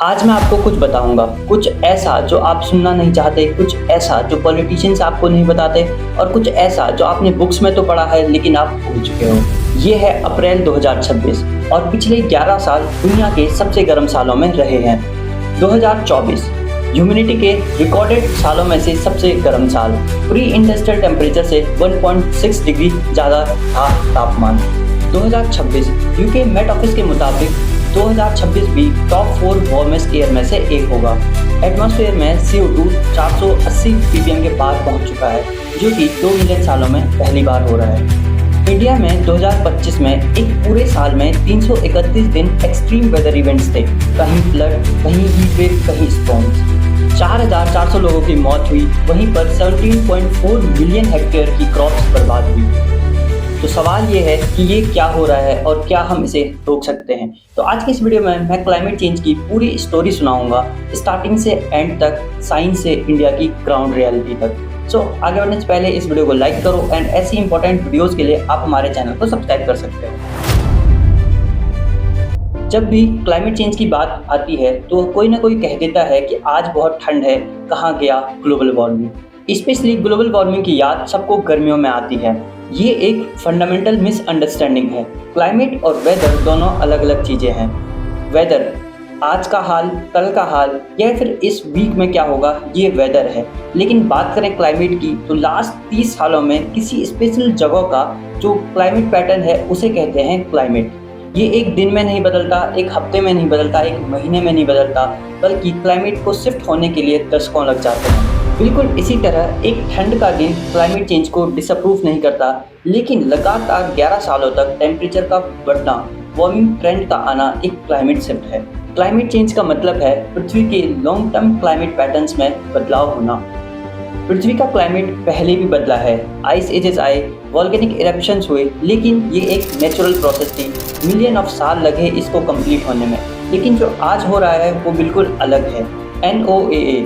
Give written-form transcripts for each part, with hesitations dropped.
आज मैं आपको कुछ बताऊंगा, कुछ ऐसा जो आप सुनना नहीं चाहते, कुछ ऐसा जो पॉलिटिशियंस आपको नहीं बताते और कुछ ऐसा जो आपने बुक्स में तो पढ़ा है लेकिन आप भूल चुके हो। ये है अप्रैल 2026 और पिछले 11 साल दुनिया के सबसे गर्म सालों में रहे हैं। 2024 ह्यूमिडिटी के रिकॉर्डेड सालों में से सबसे गर्म साल। प्री इंडस्ट्रियल टेम्परेचर से 1.6 डिग्री ज़्यादा था तापमान। 2026 यूके मेट ऑफिस के मुताबिक 2026 भी टॉप 4 वार्मेस्ट ईयर में से एक होगा। एटमॉस्फेयर में CO2 480 ppm के पार पहुंच चुका है, जो कि 2 मिलियन सालों में पहली बार हो रहा है। इंडिया में 2025 में एक पूरे साल में 331 दिन एक्सट्रीम वेदर इवेंट्स थे। कहीं फ्लड, कहीं हीट वेव, कहीं स्टॉर्म्स। 4,400 लोगों की मौत हुई, वहीं पर 17.4 मिलियन हेक्टेयर की क्रॉप्स बर्बाद हुई। तो सवाल ये है कि ये क्या हो रहा है और क्या हम इसे रोक सकते हैं। तो आज की इस वीडियो में मैं क्लाइमेट चेंज की पूरी स्टोरी सुनाऊंगा, स्टार्टिंग से एंड तक, साइंस से इंडिया की ग्राउंड रियलिटी तक। सो आगे बढ़ने से पहले इस वीडियो को लाइक करो एंड ऐसी इंपॉर्टेंट वीडियोस के लिए आप हमारे चैनल को सब्सक्राइब कर सकते हो। जब भी क्लाइमेट चेंज की बात आती है तो कोई ना कोई कह देता है कि आज बहुत ठंड है, कहाँ गया global warming. Specially global warming की याद सबको गर्मियों में आती है। ये एक फंडामेंटल मिसअंडरस्टैंडिंग है। क्लाइमेट और वेदर दोनों अलग अलग चीज़ें हैं। वेदर आज का हाल, कल का हाल या फिर इस वीक में क्या होगा, ये वेदर है। लेकिन बात करें क्लाइमेट की तो लास्ट 30 सालों में किसी स्पेशल जगह का जो क्लाइमेट पैटर्न है उसे कहते हैं क्लाइमेट। ये एक दिन में नहीं बदलता, एक हफ्ते में नहीं बदलता, एक महीने में नहीं बदलता, बल्कि क्लाइमेट को शिफ्ट होने के लिए दशकों लग जाते हैं। बिल्कुल इसी तरह एक ठंड का दिन क्लाइमेट चेंज को डिसअप्रूव नहीं करता, लेकिन लगातार 11 सालों तक टेम्परेचर का बढ़ना, वार्मिंग ट्रेंड का आना एक क्लाइमेट शिफ्ट है। क्लाइमेट चेंज का मतलब है पृथ्वी के लॉन्ग टर्म क्लाइमेट पैटर्न्स में बदलाव होना। पृथ्वी का क्लाइमेट पहले भी बदला है। आइस एजेस आए, वॉल्केनिक इरप्शंस हुए, लेकिन ये एक नेचुरल प्रोसेस थी। मिलियन ऑफ साल लगे इसको कंप्लीट होने में। लेकिन जो आज हो रहा है वो बिल्कुल अलग है। NOAA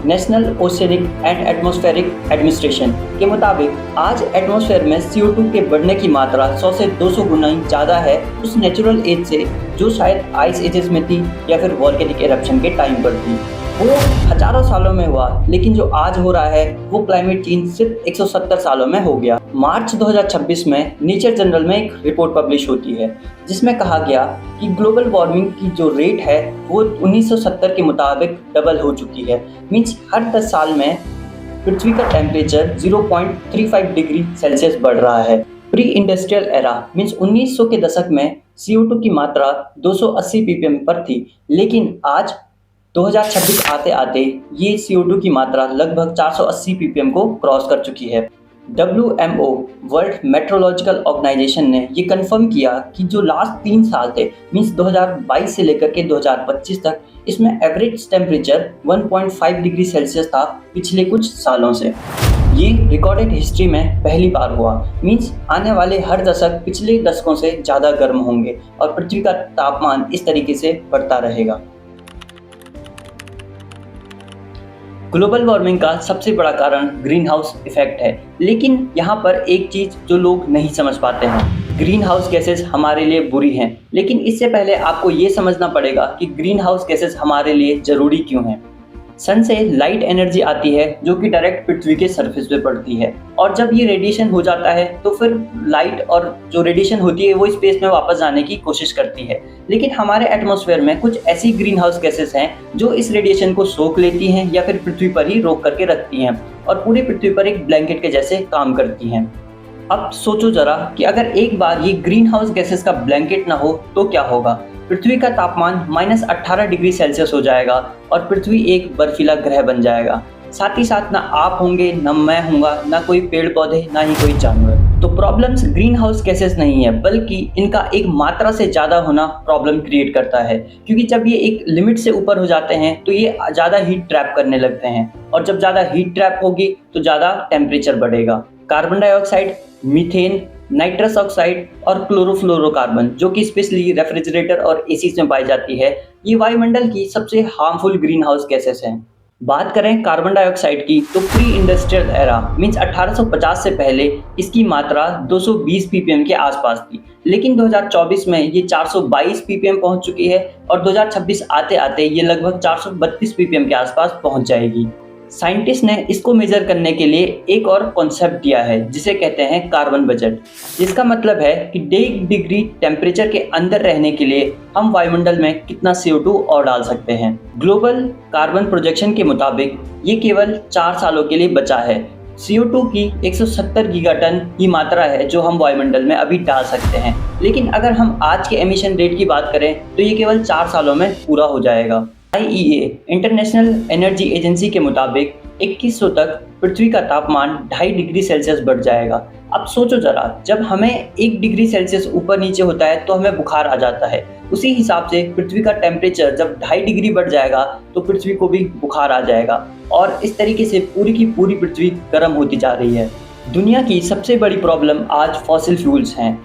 national oceanic and atmospheric administration के मुताबिक आज एटमॉस्फेयर में CO2 के बढ़ने की मात्रा 100 से 200 गुना ज़्यादा है उस नेचुरल एज से जो शायद आइस एजेस में थी या फिर वॉल्केनिक इरप्शन के टाइम पर थी। वो हजारों सालों में हुआ, लेकिन जो आज हो रहा है वो क्लाइमेट चेंज सिर्फ 170 सालों में हो गया। मार्च 2026 में नेचर जर्नल में एक रिपोर्ट पब्लिश होती है जिसमें कहा गया कि ग्लोबल वार्मिंग की जो रेट है वो 1970 के मुताबिक डबल हो चुकी है। मीन्स हर 10 साल में पृथ्वी का टेम्परेचर 0.35 डिग्री सेल्सियस बढ़ रहा है। प्री इंडस्ट्रियल एरा मीन्स 1900 के दशक में CO2 की मात्रा 280 ppm पर थी, लेकिन आज 2026 आते आते ये CO2 की मात्रा लगभग 480 ppm को क्रॉस कर चुकी है। WMO वर्ल्ड मेट्रोलॉजिकल ऑर्गेनाइजेशन ने ये कंफर्म किया कि जो लास्ट 3 साल थे, मीन्स 2022 से लेकर के 2025 तक, इसमें एवरेज टेम्परेचर 1.5 डिग्री सेल्सियस था पिछले कुछ सालों से। ये रिकॉर्डेड हिस्ट्री में पहली बार हुआ। मीन्स आने वाले हर दशक पिछले दशकों से ज़्यादा गर्म होंगे और पृथ्वी का तापमान इस तरीके से बढ़ता रहेगा। ग्लोबल वार्मिंग का सबसे बड़ा कारण ग्रीन हाउस इफेक्ट है, लेकिन यहाँ पर एक चीज़ जो लोग नहीं समझ पाते हैं, ग्रीन हाउस गैसेस हमारे लिए बुरी हैं, लेकिन इससे पहले आपको ये समझना पड़ेगा कि ग्रीन हाउस गैसेस हमारे लिए ज़रूरी क्यों हैं। सन से लाइट एनर्जी आती है जो कि डायरेक्ट पृथ्वी के सरफेस पे पड़ती है, और जब ये रेडिएशन हो जाता है तो फिर लाइट और जो रेडिएशन होती है वो स्पेस में वापस जाने की कोशिश करती है। लेकिन हमारे एटमॉस्फेयर में कुछ ऐसी ग्रीन हाउस गैसेस हैं जो इस रेडिएशन को सोख लेती हैं या फिर पृथ्वी पर ही रोक करके रखती हैं और पूरी पृथ्वी पर एक ब्लैंकेट के जैसे काम करती हैं। अब सोचो जरा कि अगर एक बार ये ग्रीन हाउस गैसेस का ब्लैंकेट ना हो तो क्या होगा। पृथ्वी का तापमान -18 डिग्री सेल्सियस हो जाएगा और पृथ्वी एक बर्फीला ग्रह बन जाएगा। साथ ही साथ ना आप होंगे, ना मैं हूँगा, ना कोई पेड़ पौधे, ना ही कोई जानवर। तो प्रॉब्लम्स ग्रीन हाउस गैसेस नहीं है, बल्कि इनका एक मात्रा से ज़्यादा होना प्रॉब्लम क्रिएट करता है। क्योंकि जब ये एक लिमिट से ऊपर हो जाते हैं तो ये ज़्यादा हीट ट्रैप करने लगते हैं, और जब ज़्यादा हीट ट्रैप होगी तो ज़्यादा टेम्परेचर बढ़ेगा। Carbon dioxide, methane, nitrous oxide और क्लोरोफ्लोरोकार्बन, जो कि स्पेशली रेफ्रिजरेटर और एसी में पाई जाती है, ये वायुमंडल की सबसे हार्मफुल ग्रीन हाउस गैसेस हैं। बात करें कार्बन डाइऑक्साइड की तो प्री इंडस्ट्रियल एरा मींस 1850 से पहले इसकी मात्रा 220 ppm के आसपास थी, लेकिन 2024 में ये 422 ppm पहुंच चुकी है और 2026 आते आते ये लगभग 432 ppm के आसपास पहुंच जाएगी। साइंटिस्ट ने इसको मेजर करने के लिए एक और कॉन्सेप्ट दिया है जिसे कहते हैं कार्बन बजट, जिसका मतलब है कि 1 डिग्री टेम्परेचर के अंदर रहने के लिए हम वायुमंडल में कितना CO2 और डाल सकते हैं। ग्लोबल कार्बन प्रोजेक्शन के मुताबिक ये केवल 4 सालों के लिए बचा है। CO2 की 170 गीगाटन की मात्रा है जो हम वायुमंडल में अभी डाल सकते हैं, लेकिन अगर हम आज के एमिशन रेट की बात करें तो ये केवल 4 सालों में पूरा हो जाएगा। IEA इंटरनेशनल एनर्जी एजेंसी के मुताबिक 2100 तक पृथ्वी का तापमान 2.5 डिग्री सेल्सियस बढ़ जाएगा। अब सोचो जरा, जब हमें 1 डिग्री सेल्सियस ऊपर नीचे होता है तो हमें बुखार आ जाता है, उसी हिसाब से पृथ्वी का टेम्परेचर जब 2.5 डिग्री बढ़ जाएगा तो पृथ्वी को भी बुखार आ जाएगा और इस तरीके से पूरी की पूरी पृथ्वी गर्म होती जा रही है। दुनिया की सबसे बड़ी प्रॉब्लम आज फॉसिल फ्यूल्स हैं,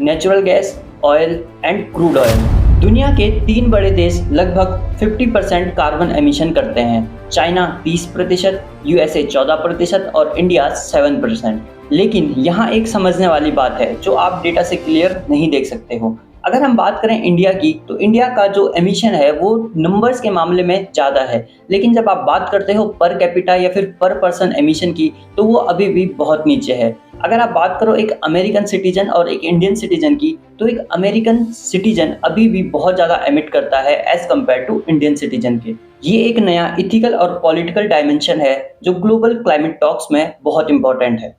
natural gas, oil and crude oil. दुनिया के 3 बड़े देश लगभग 50% कार्बन एमिशन करते हैं। चाइना 30%, USA 14% और इंडिया 7%। लेकिन यहाँ एक समझने वाली बात है जो आप डेटा से क्लियर नहीं देख सकते हो। अगर हम बात करें इंडिया की तो इंडिया का जो एमिशन है वो नंबर्स के मामले में ज़्यादा है, लेकिन जब आप बात करते हो पर कैपिटा या फिर पर पर्सन एमिशन की तो वो अभी भी बहुत नीचे है। अगर आप बात करो एक अमेरिकन सिटीजन और एक इंडियन सिटीजन की तो एक अमेरिकन सिटीजन अभी भी बहुत ज़्यादा एमिट करता है as compare to Indian citizen के। ये एक नया इथिकल और पॉलिटिकल डायमेंशन है जो ग्लोबल क्लाइमेट टॉक्स में बहुत इंपॉर्टेंट है।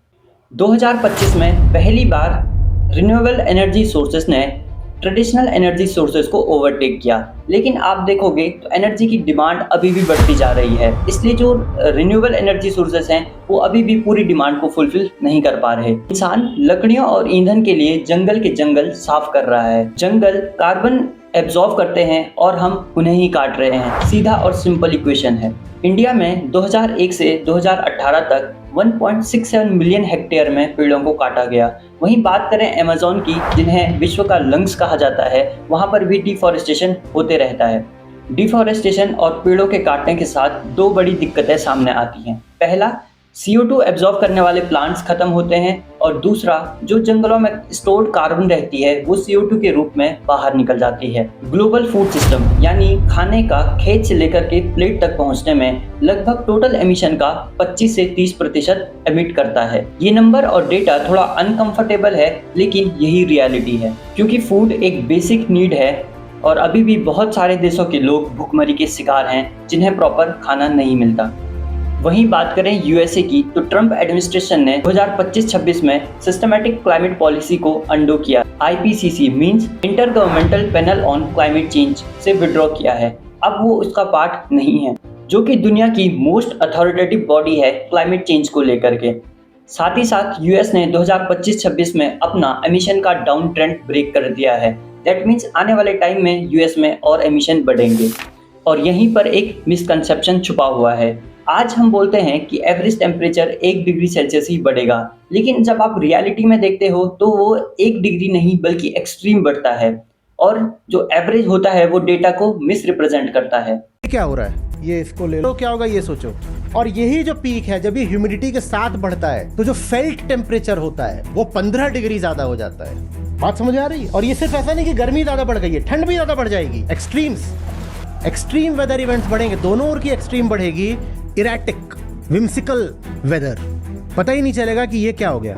2025 में पहली बार रिन्यूएबल एनर्जी सोर्सेस ने ट्रेडिशनल एनर्जी सोर्सेज को ओवरटेक किया, लेकिन आप देखोगे तो एनर्जी की डिमांड अभी भी बढ़ती जा रही है, इसलिए जो रिन्यूएबल एनर्जी सोर्सेज हैं वो अभी भी पूरी डिमांड को फुलफिल नहीं कर पा रहे। इंसान लकड़ियों और ईंधन के लिए जंगल के जंगल साफ कर रहा है। जंगल कार्बन एब्जॉर्ब करते हैं और हम उन्हें ही काट रहे हैं। सीधा और सिंपल इक्वेशन है। इंडिया में 2001 से 2018 तक 1.67 मिलियन हेक्टेयर में पेड़ों को काटा गया। वहीं बात करें अमेज़न की, जिन्हें विश्व का लंग्स कहा जाता है, वहाँ पर भी डिफॉरेस्टेशन होते रहता है। डिफॉरेस्टेशन और पेड़ों के काटने के साथ 2 बड़ी दिक्कतें सामने आती हैं। पहला, CO2 एब्जॉर्ब करने वाले प्लांट्स खत्म होते हैं और दूसरा, जो जंगलों में स्टोर्ड कार्बन रहती है वो CO2 के रूप में बाहर निकल जाती है। ग्लोबल फूड सिस्टम यानी खाने का खेत से लेकर के प्लेट तक पहुंचने में लगभग टोटल एमिशन का 25 से 30% एमिट करता है। ये नंबर और डेटा थोड़ा अनकंफर्टेबल है, लेकिन यही रियलिटी है, क्योंकि फूड एक बेसिक नीड है और अभी भी बहुत सारे देशों के लोग भूखमरी के शिकार हैं जिन्हें प्रॉपर खाना नहीं मिलता। वहीं बात करें USA की तो ट्रंप एडमिनिस्ट्रेशन ने 2025-26 में सिस्टमैटिक क्लाइमेट पॉलिसी को अंडो किया। IPCC means inter governmental panel on climate change से विड्रॉ किया है। अब वो उसका पार्ट नहीं है, जो कि दुनिया की मोस्ट अथॉरिटेटिव बॉडी है क्लाइमेट चेंज को लेकर के। साथ ही साथ US ने 2025-26 में अपना एमिशन का डाउन ट्रेंड ब्रेक कर दिया है। दैट मीन्स आने वाले टाइम में US में और एमिशन बढ़ेंगे और यहीं पर एक मिसकंसेप्शन छुपा हुआ है। आज हम बोलते हैं कि एवरेज टेम्परेचर 1 डिग्री सेल्सियस ही बढ़ेगा, लेकिन जब आप रियलिटी में देखते हो तो वो 1 डिग्री नहीं बल्कि एक्सट्रीम बढ़ता है और जो एवरेज होता है वो डेटा को मिस रिप्रेजेंट करता है। क्या हो रहा है ये, इसको ले लो, क्या होगा ये सोचो। और यही जो पीक है, जब ये ह्यूमिडिटी के साथ बढ़ता है तो जो फेल्ट टेम्परेचर होता है वो 15 डिग्री ज्यादा हो जाता है। बात समझ आ रही है? और ये सिर्फ ऐसा नहीं कि गर्मी ज्यादा बढ़ गई है, ठंड भी ज्यादा बढ़ जाएगी। एक्सट्रीम वेदर इवेंट्स बढ़ेंगे, दोनों ओर की एक्सट्रीम बढ़ेगी। इरेटिक विम्सिकल वेदर, पता ही नहीं चलेगा कि ये क्या हो गया।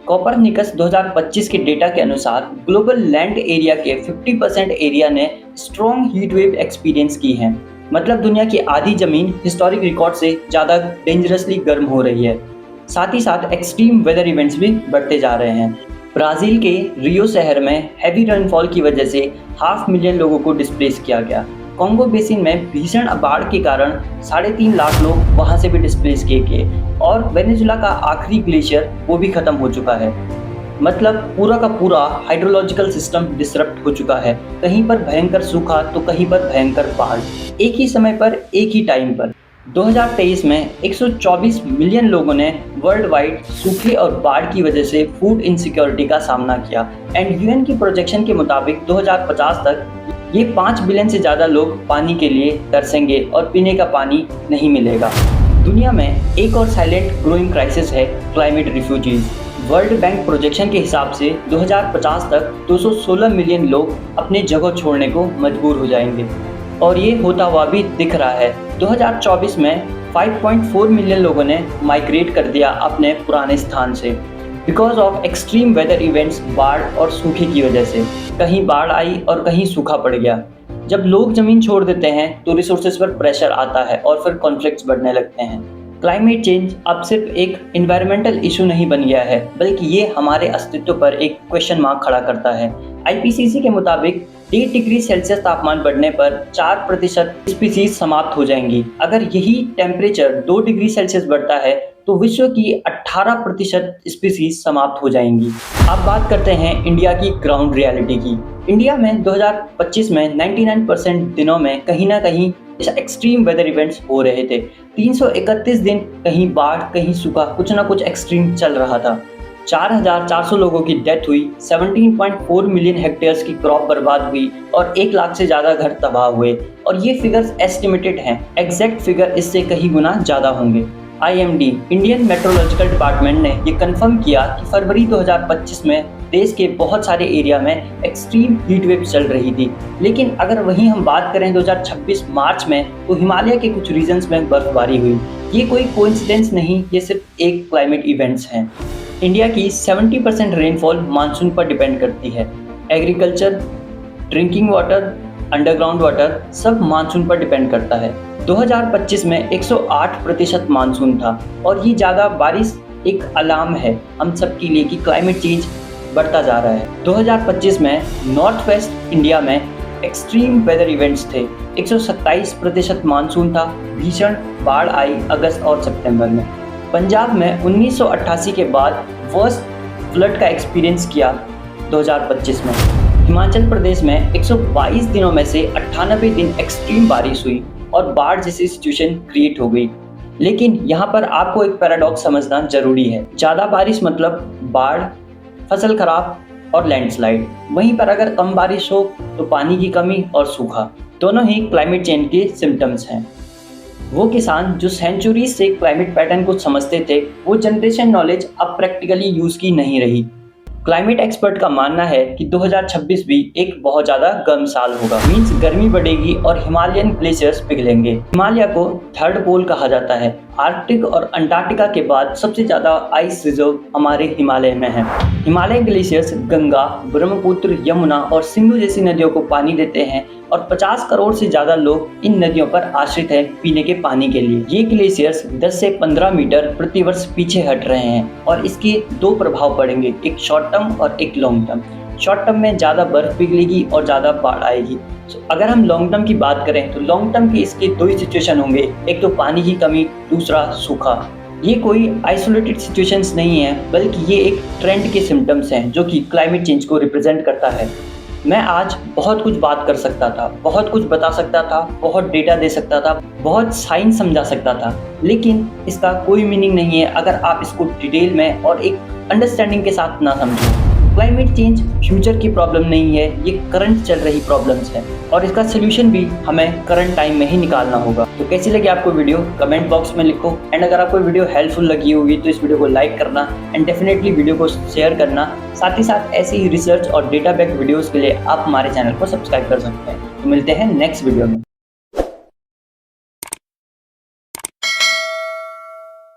कोपरनिकस 2025 के डेटा के अनुसार ग्लोबल लैंड एरिया के 50% एरिया ने स्ट्रॉन्ग हीट वेव एक्सपीरियंस की है। मतलब दुनिया की आधी जमीन हिस्टोरिक रिकॉर्ड से ज़्यादा डेंजरसली गर्म हो रही है। साथ ही साथ एक्सट्रीम वेदर इवेंट्स भी बढ़ते जा रहे हैं। ब्राज़ील के रियो शहर में हैवी रेनफॉल की वजह से 500,000 लोगों को डिस्प्लेस किया गया। कॉन्गो बेसिन में भीषण बाढ़ के कारण 3.5 लाख लोग वहां से भी डिस्प्लेस किए गए और वेनेजुला का आखिरी ग्लेशियर वो भी खत्म हो चुका है। मतलब पूरा का पूरा हाइड्रोलॉजिकल सिस्टम डिसरप्ट हो चुका है। कहीं पर भयंकर सूखा तो कहीं पर भयंकर बाढ़, एक ही समय पर एक ही टाइम पर। 2023 में 124 मिलियन लोगों ने वर्ल्ड वाइड सूखे और बाढ़ की वजह से फूड इनसिक्योरिटी का सामना किया एंड UN की प्रोजेक्शन के मुताबिक 2050 तक ये 5 बिलियन से ज़्यादा लोग पानी के लिए तरसेंगे और पीने का पानी नहीं मिलेगा। दुनिया में एक और साइलेंट ग्रोइंग क्राइसिस है climate refugees. World bank projection के हिसाब से 2050 तक 216 मिलियन लोग अपने जगह छोड़ने को मजबूर हो जाएंगे और ये होता हुआ भी दिख रहा है। 2024 में 5.4 मिलियन लोगों ने माइग्रेट कर दिया अपने पुराने स्थान से because of extreme weather events, बाढ़ और सूखे की वजह से। कहीं बाढ़ आई और कहीं सूखा पड़ गया। जब लोग ज़मीन छोड़ देते हैं तो रिसोर्सेज पर प्रेशर आता है और फिर कॉन्फ्लिक्ट्स बढ़ने लगते हैं। क्लाइमेट चेंज अब सिर्फ एक इन्वायरमेंटल इशू नहीं बन गया है, बल्कि ये हमारे अस्तित्व पर एक क्वेश्चन मार्क खड़ा करता है। IPCC के मुताबिक 1 डिग्री सेल्सियस तापमान बढ़ने पर 4% स्पीसीज समाप्त हो जाएंगी। अगर यही टेम्परेचर 2 डिग्री सेल्सियस बढ़ता है तो विश्व की 18% स्पीसीज समाप्त हो जाएंगी। अब बात करते हैं इंडिया की ग्राउंड रियलिटी की। इंडिया में 2025 में 99% दिनों में कहीं ना कहीं एक्सट्रीम वेदर इवेंट्स हो रहे थे। 331 दिन कहीं बाढ़, कहीं सूखा, कुछ ना कुछ एक्सट्रीम चल रहा था। 4,400 लोगों की डेथ हुई, 17.4 मिलियन हेक्टेयर्स की क्रॉप बर्बाद हुई और 1 लाख से ज़्यादा घर तबाह हुए। और ये फिगर्स एस्टिमेटेड हैं, एग्जैक्ट फिगर इससे कहीं गुना ज़्यादा होंगे। IMD इंडियन मेट्रोलॉजिकल डिपार्टमेंट ने ये कंफर्म किया कि फरवरी 2025 में देश के बहुत सारे एरिया में एक्सट्रीम हीट वेव चल रही थी। लेकिन अगर वहीं हम बात करें 2026 मार्च में, तो हिमालय के कुछ रीजन्स में बर्फबारी हुई। ये कोई कोइंसिडेंस नहीं, ये सिर्फ एक क्लाइमेट इवेंट्स हैं। इंडिया की 70% रेनफॉल मानसून पर डिपेंड करती है। Agriculture, drinking water, underground water सब मानसून पर डिपेंड करता है। 2025 में 108% मानसून था और ये ज़्यादा बारिश एक अलार्म है हम सब के लिए कि क्लाइमेट चेंज बढ़ता जा रहा है। 2025 में नॉर्थ वेस्ट इंडिया में एक्सट्रीम वेदर इवेंट्स थे। 127% मानसून था। भीषण बाढ़ आई अगस्त और सितंबर में। पंजाब में 1988 के बाद वर्स्ट फ्लड का एक्सपीरियंस किया 2025 में। हिमाचल प्रदेश में 122 दिनों में से 98 दिन एक्सट्रीम बारिश हुई और बाढ़ जैसी सिचुएशन क्रिएट हो गई। लेकिन यहाँ पर आपको एक पैराडॉक्स समझना जरूरी है। ज़्यादा बारिश मतलब बाढ़, फसल खराब और लैंडस्लाइड। वहीं पर अगर कम बारिश हो तो पानी की कमी और सूखा। दोनों ही क्लाइमेट चेंज के सिम्टम्स हैं। वो किसान जो सेंचुरीज से क्लाइमेट पैटर्न को समझते थे, वो जनरेशन नॉलेज अब प्रैक्टिकली यूज़ की नहीं रही। क्लाइमेट एक्सपर्ट का मानना है कि 2026 भी एक बहुत ज़्यादा गर्म साल होगा। मीन्स गर्मी बढ़ेगी और हिमालयन ग्लेशियर्स पिघलेंगे। हिमालय को थर्ड पोल कहा जाता है। आर्कटिक और अंटार्कटिका के बाद सबसे ज़्यादा आइस रिजर्व हमारे हिमालय में है। हिमालय ग्लेशियर्स गंगा, ब्रह्मपुत्र, यमुना और सिंधु जैसी नदियों को पानी देते हैं और 50 करोड़ से ज़्यादा लोग इन नदियों पर आश्रित हैं पीने के पानी के लिए। ये ग्लेशियर्स 10 से 15 मीटर प्रति वर्ष पीछे हट रहे हैं और इसके 2 प्रभाव पड़ेंगे, एक शॉर्ट टर्म और एक लॉन्ग टर्म। शॉर्ट टर्म में ज़्यादा बर्फ पिघलेगी और ज़्यादा बाढ़ आएगी। अगर हम लॉन्ग टर्म की बात करें तो लॉन्ग टर्म की इसके 2 ही सिचुएशन होंगे, एक तो पानी की कमी, दूसरा सूखा। ये कोई आइसोलेटेड सिचुएशंस नहीं है, बल्कि ये एक ट्रेंड के सिम्टम्स हैं जो कि क्लाइमेट चेंज को रिप्रेजेंट करता है। मैं आज बहुत कुछ बात कर सकता था, बहुत कुछ बता सकता था, बहुत डेटा दे सकता था, बहुत साइंस समझा सकता था, लेकिन इसका कोई मीनिंग नहीं है अगर आप इसको डिटेल में और एक अंडरस्टैंडिंग के साथ ना समझें। क्लाइमेट चेंज फ्यूचर की प्रॉब्लम नहीं है, ये करंट चल रही प्रॉब्लम्स है और इसका सोल्यूशन भी हमें करंट टाइम में ही निकालना होगा। तो कैसी लगी आपको वीडियो कमेंट बॉक्स में लिखो। एंड अगर आपको वीडियो हेल्पफुल लगी होगी तो इस वीडियो को लाइक करना एंड डेफिनेटली वीडियो को शेयर करना। साथ ही साथ ऐसी ही रिसर्च और डेटा बैक वीडियोज़ के लिए आप हमारे चैनल को सब्सक्राइब कर सकते हैं। तो मिलते हैं नेक्स्ट वीडियो में।